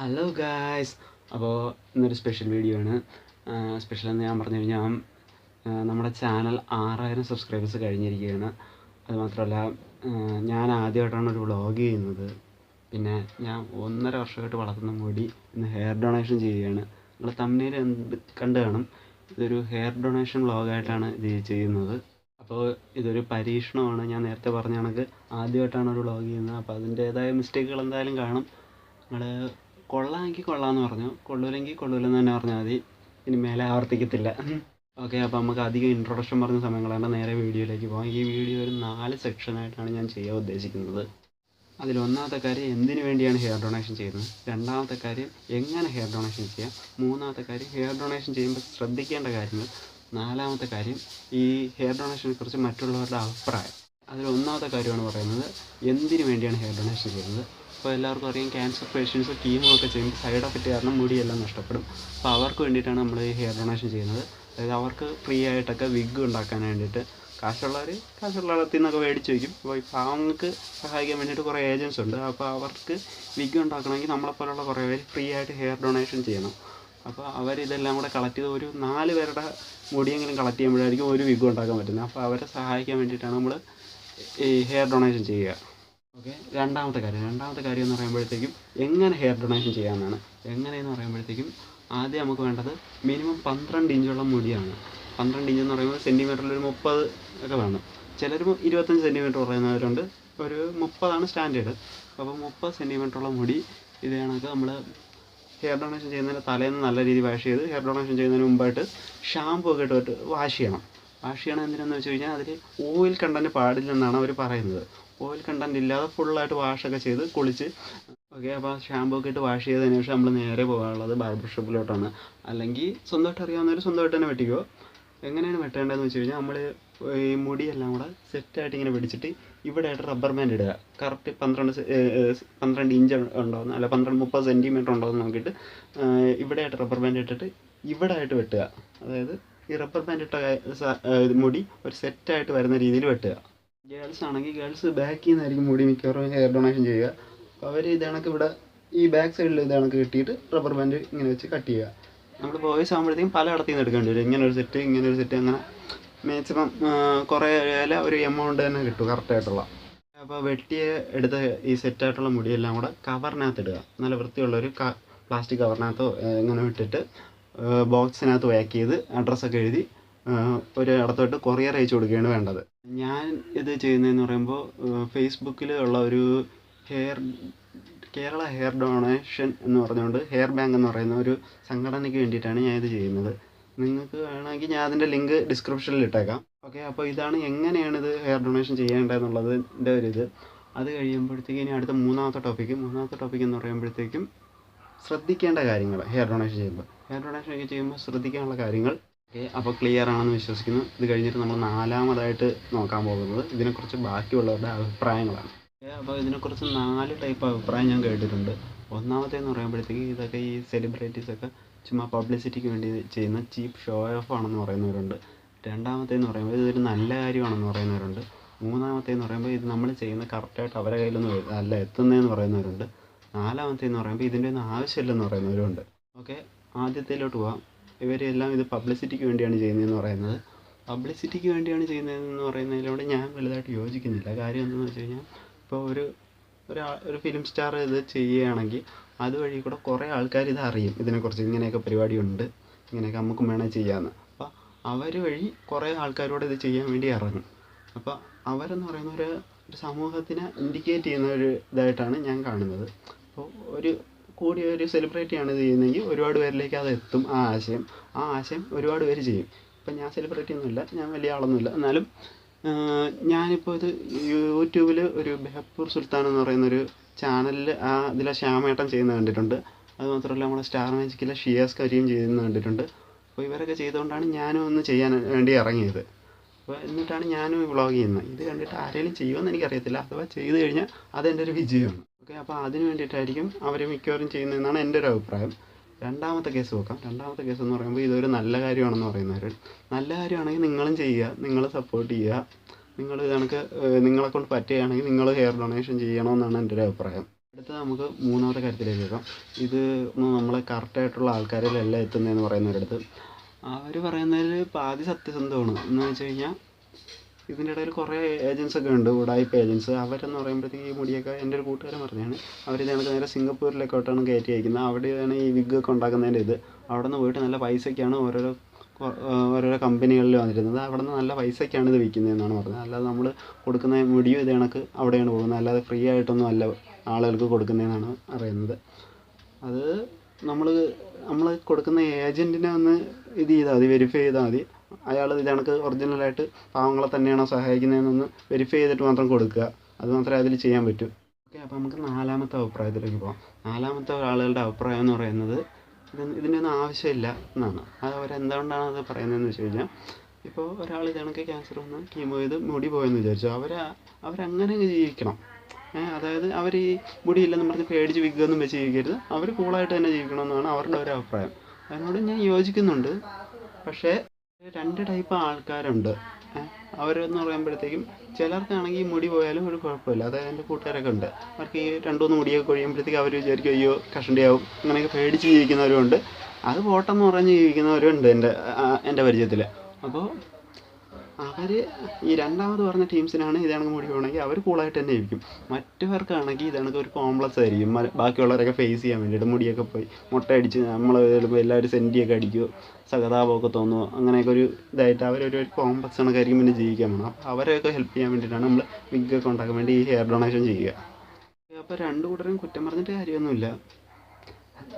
Hello guys. അപ്പോൾ ഇന്നൊരു special video ആണ്. സ്പെഷ്യൽ എന്ന് ഞാൻ പറഞ്ഞു കഴിഞ്ഞാൽ നമ്മുടെ ചാനൽ 6000 സബ്സ്ക്രൈബേഴ്സ് കഴിഞ്ഞിരിക്കുകയാണ്. അതുമാത്രമല്ല, ഞാൻ ആദ്യമായിട്ടാണ് ഒരു വ്ളോഗ് ചെയ്യുന്നത്. പിന്നെ ഞാൻ 1.5 വർഷമായിട്ട് വളർത്തുന്ന മുടി ഇന്ന് ഹെയർ ഡൊണേഷൻ ചെയ്യുകയാണ്. നിങ്ങൾ തമ്മിൽ കണ്ടു കാണും. ഇതൊരു ഹെയർ ഡൊണേഷൻ വ്ളോഗായിട്ടാണ് ഇത് ചെയ്യുന്നത്. അപ്പോൾ ഇതൊരു പരീക്ഷണമാണ്. ഞാൻ നേരത്തെ പറഞ്ഞ കണക്ക് ആദ്യമായിട്ടാണ് ഒരു വ്ളോഗ് ചെയ്യുന്നത്. അപ്പോൾ അതിൻ്റേതായ മിസ്റ്റേക്കുകൾ എന്തായാലും കാണും. നിങ്ങൾ കൊള്ളാമെങ്കിൽ കൊള്ളാമെന്ന് പറഞ്ഞു, കൊള്ളൂലെങ്കിൽ കൊള്ളൂലെന്ന് തന്നെ പറഞ്ഞാൽ മതി. ഇനി മേലെ ആവർത്തിക്കത്തില്ല. ഓക്കെ, അപ്പോൾ നമുക്ക് അധികം ഇൻട്രൊഡക്ഷൻ പറഞ്ഞ സമയങ്ങളാണ്, നേരെ വീഡിയോയിലേക്ക് പോകാം. ഈ വീഡിയോ ഒരു 4 സെക്ഷനായിട്ടാണ് ഞാൻ ചെയ്യാൻ ഉദ്ദേശിക്കുന്നത്. അതിലൊന്നാമത്തെ കാര്യം എന്തിനു വേണ്ടിയാണ് ഹെയർ ഡൊണേഷൻ ചെയ്യുന്നത്, രണ്ടാമത്തെ കാര്യം എങ്ങനെ ഹെയർ ഡൊണേഷൻ ചെയ്യാം, മൂന്നാമത്തെ കാര്യം ഹെയർ ഡൊണേഷൻ ചെയ്യുമ്പോൾ ശ്രദ്ധിക്കേണ്ട കാര്യങ്ങൾ, നാലാമത്തെ കാര്യം ഈ ഹെയർ ഡൊണേഷനെ കുറിച്ച് മറ്റുള്ളവരുടെ അഭിപ്രായം. അതിലൊന്നാമത്തെ കാര്യമാണ് പറയുന്നത് എന്തിനു വേണ്ടിയാണ് ഹെയർ ഡൊണേഷൻ ചെയ്യുന്നത്. ഇപ്പോൾ എല്ലാവർക്കും അറിയാം, ക്യാൻസർ പേഷ്യൻസ് കീമോ ചെയ്യുമ്പോൾ സൈഡ് എഫക്റ്റ് കാരണം മുടിയെല്ലാം നഷ്ടപ്പെടും. അപ്പോൾ അവർക്ക് വേണ്ടിയിട്ടാണ് നമ്മൾ ഈ ഹെയർ ഡൊണേഷൻ ചെയ്യുന്നത്. അതായത് അവർക്ക് ഫ്രീ ആയിട്ടൊക്കെ വിഗ് ഉണ്ടാക്കാൻ വേണ്ടിയിട്ട് കാശുള്ളവരത്തിൽ നിന്നൊക്കെ മേടിച്ച് വയ്ക്കും. അപ്പോൾ ഈ പാവങ്ങൾക്ക് സഹായിക്കാൻ വേണ്ടിയിട്ട് കുറേ ഏജൻസ് ഉണ്ട്. അപ്പോൾ അവർക്ക് വിഗ് ഉണ്ടാക്കണമെങ്കിൽ നമ്മളെപ്പോലുള്ള കുറേ പേര് ഫ്രീ ആയിട്ട് ഹെയർ ഡൊണേഷൻ ചെയ്യണം. അപ്പോൾ അവരിതെല്ലാം കൂടെ കളക്ട് ചെയ്ത് ഒരു 4 പേരുടെ മുടിയെങ്കിലും കളക്ട് ചെയ്യുമ്പോഴായിരിക്കും ഒരു വിഗ് ഉണ്ടാക്കാൻ പറ്റുന്നത്. അപ്പോൾ അവരെ സഹായിക്കാൻ വേണ്ടിയിട്ടാണ് നമ്മൾ ഈ ഹെയർ ഡൊണേഷൻ ചെയ്യുക. ഓക്കെ, രണ്ടാമത്തെ കാര്യം എന്ന് പറയുമ്പോഴത്തേക്കും എങ്ങനെ ഹെയർ ഡൊണേഷൻ ചെയ്യാമെന്നാണ്. എങ്ങനെയെന്ന് പറയുമ്പോഴത്തേക്കും ആദ്യം നമുക്ക് വേണ്ടത് മിനിമം 12 ഇഞ്ചുള്ള മുടിയാണ്. 12 ഇഞ്ച് എന്ന് പറയുമ്പോൾ സെൻറ്റിമീറ്ററിൽ ഒരു 30 ഒക്കെ വേണം. ചിലർ 25 സെൻറ്റിമീറ്റർ പറയുന്നവരുണ്ട്. ഒരു 30 സ്റ്റാൻഡേർഡ്. അപ്പോൾ 30 സെൻറ്റിമീറ്ററുള്ള മുടി ഇത് കണക്ക് നമ്മൾ ഹെയർ ഡൊണേഷൻ ചെയ്യുന്നതിന് തലേന്ന് നല്ല രീതിയിൽ വാഷ് ചെയ്ത് ഹെയർ ഡൊണേഷൻ ചെയ്യുന്നതിന് മുമ്പായിട്ട് ഷാമ്പൂ ഒക്കെ ഇട്ടിട്ട് വാഷ് ചെയ്യണം. എന്തിനാണെന്ന് വെച്ച് കഴിഞ്ഞാൽ അതിൽ ഓയിൽ കണ്ടൻറ്റ് പാടില്ലെന്നാണ് അവർ പറയുന്നത്. ഓയിൽ കണ്ടൻറ്റ് ഇല്ലാതെ ഫുള്ളായിട്ട് വാഷൊക്കെ ചെയ്ത് കുളിച്ച് ഓക്കെ. അപ്പോൾ ഷാമ്പൂ ഒക്കെ ഇട്ട് വാഷ് ചെയ്തതിന് ശേഷം നമ്മൾ നേരെ പോകാനുള്ളത് ബാർബർ ഷോപ്പിലോട്ടാണ്. അല്ലെങ്കിൽ സ്വന്തമായിട്ട് അറിയാവുന്നവർ സ്വന്തമായിട്ട് തന്നെ വെട്ടിക്കോ. എങ്ങനെയാണ് വെട്ടേണ്ടതെന്ന് വെച്ച് കഴിഞ്ഞാൽ നമ്മൾ ഈ മുടിയെല്ലാം കൂടെ സെറ്റായിട്ട് ഇങ്ങനെ പിടിച്ചിട്ട് ഇവിടെയായിട്ട് റബ്ബർ ബാൻഡ് ഇടുക. കറക്റ്റ് 12 ഇഞ്ച് ഉണ്ടോയെന്ന്, അല്ല 30 സെൻറ്റിമീറ്റർ ഉണ്ടോയെന്ന് നോക്കിയിട്ട് ഇവിടെയായിട്ട് റബ്ബർ ബാൻഡ് ഇട്ടിട്ട് ഇവിടെ ആയിട്ട് വെട്ടുക. അതായത് ഈ റബ്ബർ ബാൻഡ് ഇട്ട മുടി ഒരു സെറ്റായിട്ട് വരുന്ന രീതിയിൽ വെട്ടുക. ഗേൾസ് ആണെങ്കിൽ ഗേൾസ് ബാക്കിൽ നിന്നായിരിക്കും മുടി മിക്കവാറും ഹെയർ ഡൊണേഷൻ ചെയ്യുക. അപ്പോൾ അവർ ഇത് കണക്ക് ഇവിടെ ഈ ബാക്ക് സൈഡിൽ ഇത് കണക്ക് കിട്ടിയിട്ട് റബ്ബർ ബാൻഡ് ഇങ്ങനെ വെച്ച് കട്ട് ചെയ്യുക. നമ്മൾ ബോയ്സ് ആകുമ്പോഴത്തേക്കും പലയിടത്തു നിന്ന് എടുക്കേണ്ടി വരും. ഇങ്ങനെ ഒരു സെറ്റ് അങ്ങനെ മാക്സിമം കുറേ ഒരു എമൗണ്ട് തന്നെ കിട്ടും കറക്റ്റായിട്ടുള്ള. അപ്പോൾ എടുത്ത ഈ സെറ്റായിട്ടുള്ള മുടിയെല്ലാം കൂടെ കവറിനകത്ത് ഇടുക. നല്ല വൃത്തിയുള്ളൊരു പ്ലാസ്റ്റിക് കവറിനകത്തോ ഇങ്ങനെ ഇട്ടിട്ട് ബോക്സിനകത്ത് പാക്ക് ചെയ്ത് അഡ്രസ്സൊക്കെ എഴുതി ഒരു ഇടത്തോട്ട് കൊറിയർ അയച്ചു കൊടുക്കുകയാണ് വേണ്ടത്. ഞാൻ ഇത് ചെയ്യുന്നതെന്ന് പറയുമ്പോൾ ഫേസ്ബുക്കിൽ ഉള്ള ഒരു കേരള ഹെയർ ഡൊണേഷൻ എന്ന് പറഞ്ഞുകൊണ്ട് ഹെയർ ബാങ്ക് എന്ന് പറയുന്ന ഒരു സംഘടനയ്ക്ക് വേണ്ടിയിട്ടാണ് ഞാൻ ഇത് ചെയ്യുന്നത്. നിങ്ങൾക്ക് വേണമെങ്കിൽ ഞാൻ അതിൻ്റെ ലിങ്ക് ഡിസ്ക്രിപ്ഷനിൽ ഇട്ടേക്കാം. ഓക്കെ, അപ്പോൾ ഇതാണ് എങ്ങനെയാണ് ഇത് ഹെയർ ഡൊണേഷൻ ചെയ്യേണ്ടതെന്നുള്ളതിൻ്റെ ഒരു അത് കഴിയുമ്പോഴത്തേക്കും ഇനി അടുത്ത മൂന്നാമത്തെ ടോപ്പിക് എന്ന് പറയുമ്പോഴത്തേക്കും ശ്രദ്ധിക്കേണ്ട കാര്യങ്ങൾ. ഹെയർ ഡൊണേഷൻ ചെയ്യുമ്പോൾ ശ്രദ്ധിക്കാനുള്ള കാര്യങ്ങൾ. ഓക്കെ, അപ്പോൾ ക്ലിയർ ആണെന്ന് വിശ്വസിക്കുന്നു. ഇത് കഴിഞ്ഞിട്ട് നമ്മൾ നാലാമതായിട്ട് നോക്കാൻ പോകുന്നത് ഇതിനെക്കുറിച്ച് ബാക്കിയുള്ളവരുടെ അഭിപ്രായങ്ങളാണ്. അപ്പോൾ ഇതിനെക്കുറിച്ച് 4 ടൈപ്പ് അഭിപ്രായം ഞാൻ കേട്ടിട്ടുണ്ട്. ഒന്നാമത്തേന്ന് പറയുമ്പോഴത്തേക്ക് ഇതൊക്കെ ഈ സെലിബ്രിറ്റീസൊക്കെ ചുമ്മാ പബ്ലിസിറ്റിക്ക് വേണ്ടി ചെയ്യുന്ന ചീപ്പ് ഷോ ഓഫ് ആണെന്ന് പറയുന്നവരുണ്ട്. രണ്ടാമത്തേന്ന് പറയുമ്പോൾ ഇതൊരു നല്ല കാര്യമാണെന്ന് പറയുന്നവരുണ്ട്. മൂന്നാമത്തേന്ന് പറയുമ്പോൾ ഇത് നമ്മൾ ചെയ്യുന്ന കറക്റ്റായിട്ട് അവരുടെ കയ്യിലൊന്നും അല്ല എത്തുന്നതെന്ന് പറയുന്നവരുണ്ട്. നാലാമത്തേന്ന് പറയുമ്പോൾ ഇതിൻ്റെ ഒന്നും ആവശ്യമില്ലെന്ന് പറയുന്നവരുണ്ട്. ഓക്കെ, ആദ്യത്തേലോട്ട് പോവാം. ഇവരെല്ലാം ഇത് പബ്ലിസിറ്റിക്ക് വേണ്ടിയാണ് ചെയ്യുന്നതെന്ന് പറയുന്നത്. പബ്ലിസിറ്റിക്ക് വേണ്ടിയാണ് ചെയ്യുന്നതെന്ന് പറയുന്നതിലൂടെ ഞാൻ വലുതായിട്ട് യോജിക്കുന്നില്ല. കാര്യം എന്താണെന്ന് വെച്ച് കഴിഞ്ഞാൽ, ഇപ്പോൾ ഒരു ഫിലിം സ്റ്റാർ ഇത് ചെയ്യുകയാണെങ്കിൽ അതുവഴി കൂടെ കുറേ ആൾക്കാർ ഇത് അറിയും, ഇതിനെക്കുറിച്ച് ഇങ്ങനെയൊക്കെ പരിപാടിയുണ്ട്, ഇങ്ങനെയൊക്കെ നമുക്കും വേണമെങ്കിൽ ചെയ്യാമെന്ന്. അപ്പോൾ അവർ വഴി കുറേ ആൾക്കാരോട് ഇത് ചെയ്യാൻ വേണ്ടി ഇറങ്ങും. അപ്പോൾ അവരെന്ന് പറയുന്ന ഒരു സമൂഹത്തിനെ ഇൻഡിക്കേറ്റ് ചെയ്യുന്ന ഒരു ഇതായിട്ടാണ് ഞാൻ കാണുന്നത്. അപ്പോൾ ഒരു സെലിബ്രിറ്റിയാണ് ഇത് ചെയ്യുന്നതെങ്കിൽ ഒരുപാട് പേരിലേക്ക് അത് എത്തും. ആ ആശയം ഒരുപാട് പേര് ചെയ്യും. ഇപ്പം ഞാൻ സെലിബ്രിറ്റി ഒന്നുമില്ല, ഞാൻ വലിയ ആളൊന്നുമില്ല, എന്നാലും ഞാനിപ്പോൾ ഇത് യൂട്യൂബിൽ ഒരു ബെഹപ്പൂർ സുൽത്താൻ എന്ന് പറയുന്നൊരു ചാനലിൽ ഇതിലെ ശ്യാമേട്ടൻ ചെയ്യുന്നത് കണ്ടിട്ടുണ്ട്. അതുമാത്രമല്ല നമ്മുടെ സ്റ്റാർ മാജിക്കിലെ ഷിയാസ് കരിയും ചെയ്യുന്നത് കണ്ടിട്ടുണ്ട്. അപ്പോൾ ഇവരൊക്കെ ചെയ്തുകൊണ്ടാണ് ഞാനും ഒന്ന് ചെയ്യാൻ വേണ്ടി ഇറങ്ങിയത്. അപ്പോൾ എന്നിട്ടാണ് ഞാനും വ്ളോഗ് ചെയ്യുന്നത്. ഇത് കണ്ടിട്ട് ആരെങ്കിലും ചെയ്യുമെന്ന് എനിക്കറിയത്തില്ല. അഥവാ ചെയ്ത് കഴിഞ്ഞാൽ അതെൻ്റെ ഒരു വിജയമാണ്. ഓക്കെ, അപ്പോൾ അതിന് വേണ്ടിയിട്ടായിരിക്കും അവർ മിക്കവാറും ചെയ്യുന്നതെന്നാണ് എൻ്റെ ഒരു അഭിപ്രായം. രണ്ടാമത്തെ കേസ് നോക്കാം. രണ്ടാമത്തെ കേസ് എന്ന് പറയുമ്പോൾ ഇതൊരു നല്ല കാര്യമാണെന്ന് പറയുന്നവർ. നല്ല കാര്യമാണെങ്കിൽ നിങ്ങളും ചെയ്യുക, നിങ്ങൾ സപ്പോർട്ട് ചെയ്യുക. നിങ്ങൾ കണക്ക് നിങ്ങളെക്കൊണ്ട് പറ്റുകയാണെങ്കിൽ നിങ്ങൾ ഹെയർ ഡൊണേഷൻ ചെയ്യണമെന്നാണ് എൻ്റെ ഒരു അഭിപ്രായം. അടുത്ത നമുക്ക് മൂന്നാമത്തെ കാര്യത്തിലേക്ക് കേൾക്കാം. ഇത് നമ്മളെ കറക്റ്റായിട്ടുള്ള ആൾക്കാരിലല്ല എത്തുന്നതെന്ന് പറയുന്നവരടുത്ത് അവർ പറയുന്നതിൽ പാതി സത്യസന്ധമാണ്. എന്ന് വെച്ച് കഴിഞ്ഞാൽ ഇതിൻ്റെ ഇടയിൽ കുറേ ഏജൻസൊക്കെ ഉണ്ട്, ഉടായിപ്പ് ഏജൻസ്. അവരെന്ന് പറയുമ്പോഴത്തേക്ക് ഈ മുടിയൊക്കെ എൻ്റെ ഒരു കൂട്ടുകാരൻ പറഞ്ഞാണ്, അവരിത് കണക്ക് നേരെ സിംഗപ്പൂരിലേക്കോട്ടാണ് കയറ്റി അയക്കുന്നത്. അവിടെയാണ് ഈ വിഗ്ഗൊക്കെ ഉണ്ടാക്കുന്നതിൻ്റെ ഇത്. അവിടെ നിന്ന് പോയിട്ട് നല്ല പൈസയ്ക്കാണ് ഓരോരോ കമ്പനികളിൽ വന്നിരുന്നത്. അവിടെ നിന്ന് നല്ല പൈസയ്ക്കാണ് ഇത് വിൽക്കുന്നതെന്നാണ് പറഞ്ഞത്. അല്ലാതെ നമ്മൾ കൊടുക്കുന്ന മുടിയും ഇത് കണക്ക് അവിടെയാണ് പോകുന്നത്, അല്ലാതെ ഫ്രീ ആയിട്ടൊന്നും അല്ല ആളുകൾക്ക് കൊടുക്കുന്നതെന്നാണ് അറിയുന്നത്. അത് നമ്മൾ കൊടുക്കുന്ന ഏജൻറ്റിനെ ഒന്ന് ഇത് ചെയ്താൽ മതി, വെരിഫൈ ചെയ്താൽ മതി. അയാൾ ഇത് കണക്ക് ഒറിജിനലായിട്ട് പാവങ്ങളെ തന്നെയാണോ സഹായിക്കുന്നതെന്നൊന്ന് വെരിഫൈ ചെയ്തിട്ട് മാത്രം കൊടുക്കുക. അത് മാത്രമേ അതിൽ ചെയ്യാൻ പറ്റൂ. ഓക്കെ, അപ്പോൾ നമുക്ക് നാലാമത്തെ അഭിപ്രായത്തിലേക്ക് പോകാം. നാലാമത്തെ ആളുകളുടെ അഭിപ്രായം എന്ന് പറയുന്നത് ഇതിൻ്റെ ഒന്നും ആവശ്യമില്ല എന്നാണ്. അത് അവരെന്തുകൊണ്ടാണ് അത് പറയുന്നതെന്ന് വെച്ച് കഴിഞ്ഞാൽ, ഇപ്പോൾ ഒരാൾ ഇത് കണക്ക് ക്യാൻസർ വന്ന് കീമോ ചെയ്ത് മുടി പോയെന്ന് വിചാരിച്ചു, അവരങ്ങനെ ജീവിക്കണം. അതായത് അവർ ഈ മുടിയില്ലെന്ന് പറഞ്ഞ് പേടിച്ച് വിഗ്ഗൊന്നും വെച്ച് ജീവിക്കരുത്, അവർ കൂളായിട്ട് തന്നെ ജീവിക്കണമെന്നാണ് അവരുടെ ഒരു അഭിപ്രായം. അതിനോട് ഞാൻ യോജിക്കുന്നുണ്ട്. പക്ഷേ 2 ടൈപ്പ് ആൾക്കാരുണ്ട്. അവരെന്ന് പറയുമ്പോഴത്തേക്കും ചിലർക്കാണെങ്കിൽ ഈ മുടി പോയാലും ഒരു കുഴപ്പമില്ല. അതായത് എൻ്റെ കൂട്ടുകാരൊക്കെ ഉണ്ട്, അവർക്ക് ഈ 2-3 മുടിയൊക്കെ കൊഴിയുമ്പോഴത്തേക്ക് അവർ വിചാരിക്കും അയ്യോ കഷണ്ടിയാവും, അങ്ങനെയൊക്കെ പേടിച്ച് ജീവിക്കുന്നവരുമുണ്ട്. അത് പോട്ടെന്ന് പറഞ്ഞ് ജീവിക്കുന്നവരുണ്ട് എൻ്റെ പരിചയത്തിൽ. അപ്പോൾ അവർ ഈ രണ്ടാമത് പറഞ്ഞ ടീംസിനാണ് ഇതാണെങ്കിൽ മുടി പോകണമെങ്കിൽ അവർ കൂളായിട്ട് തന്നെ ഇരിക്കും. മറ്റവർക്കാണെങ്കിൽ ഇതാണെങ്കിൽ ഒരു കോംപ്ലക്സ് ആയിരിക്കും, ബാക്കിയുള്ളവരൊക്കെ ഫേസ് ചെയ്യാൻ വേണ്ടിയിട്ട്. മുടിയൊക്കെ പോയി മുട്ടയടിച്ച് നമ്മൾ ചിലപ്പോൾ എല്ലാവരും സെൻറ്റിയൊക്കെ അടിക്കുമോ, സഹതാപമൊക്കെ തോന്നുമോ, അങ്ങനെയൊക്കെ ഒരു ഇതായിട്ട് അവരൊരു കോംപ്ലക്സ് കണക്കായിരിക്കും പിന്നെ ജീവിക്കാൻ വേണം. അപ്പോൾ അവരെയൊക്കെ ഹെൽപ്പ് ചെയ്യാൻ വേണ്ടിയിട്ടാണ് നമ്മൾ വിഗ്ഗൊക്കെ ഉണ്ടാക്കാൻ വേണ്ടി ഈ ഹെയർ ഡൊണേഷൻ ചെയ്യുക. അപ്പോൾ 2 കൂട്ടരും കുറ്റം പറഞ്ഞിട്ട് കാര്യമൊന്നുമില്ല.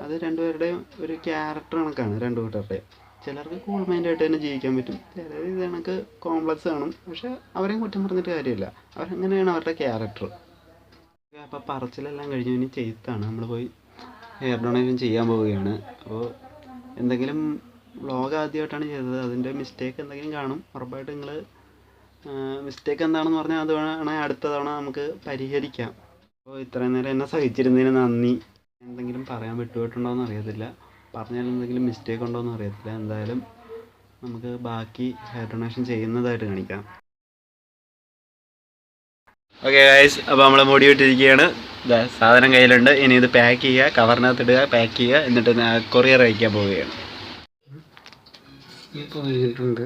അത് 2 പേരുടെയും ഒരു ക്യാരക്ടർ കണക്കാണ് 2 കൂട്ടരുടെയും. ചിലർക്ക് കൂൾ മൈൻഡായിട്ട് തന്നെ ജീവിക്കാൻ പറ്റും, ചിലർ ഇത് കണക്ക് കോംപ്ലക്സ് കാണും. പക്ഷേ അവരെയും കുറ്റം പറഞ്ഞിട്ട് കാര്യമില്ല, അവരങ്ങനെയാണ് അവരുടെ ക്യാരക്ടർ. അപ്പോൾ പറച്ചിലെല്ലാം കഴിഞ്ഞു, ഇനി ചെയ്ത്താണ് നമ്മൾ പോയി ഹെയർ ഡൊണേഷൻ ചെയ്യാൻ പോവുകയാണ്. അപ്പോൾ എന്തെങ്കിലും വ്ളോഗ് ആദ്യമായിട്ടാണ് ചെയ്തത്, അതിൻ്റെ മിസ്റ്റേക്ക് എന്തെങ്കിലും കാണും. ഉറപ്പായിട്ട് നിങ്ങൾ മിസ്റ്റേക്ക് എന്താണെന്ന് പറഞ്ഞാൽ അത് വേണമെങ്കിൽ അടുത്ത തവണ നമുക്ക് പരിഹരിക്കാം. അപ്പോൾ ഇത്രയും നേരം എന്നെ സഹിച്ചിരുന്നതിന് നന്ദി. എന്തെങ്കിലും പറയാൻ വിട്ടുപോയിട്ടുണ്ടോ എന്ന് അറിയത്തില്ല, പറഞ്ഞാൽ എന്തെങ്കിലും മിസ്റ്റേക്ക് ഉണ്ടോ എന്ന് അറിയത്തില്ല. എന്തായാലും നമുക്ക് ബാക്കി ഹെയർ ഡൊണേഷൻ ചെയ്യുന്നതായിട്ട് കാണിക്കാം. ഓക്കെ ഗൈസ്, അപ്പോൾ നമ്മൾ മുടി വിട്ടിരിക്കുകയാണ്. സാധനം കയ്യിലുണ്ട്. ഇനി ഇത് പാക്ക് ചെയ്യുക, കവറിനകത്ത് ഇടുക, പാക്ക് ചെയ്യുക, എന്നിട്ട് കൊറിയർ അയക്കാൻ പോവുകയാണ്. ഇപ്പോൾ കഴിഞ്ഞിട്ടുണ്ട്.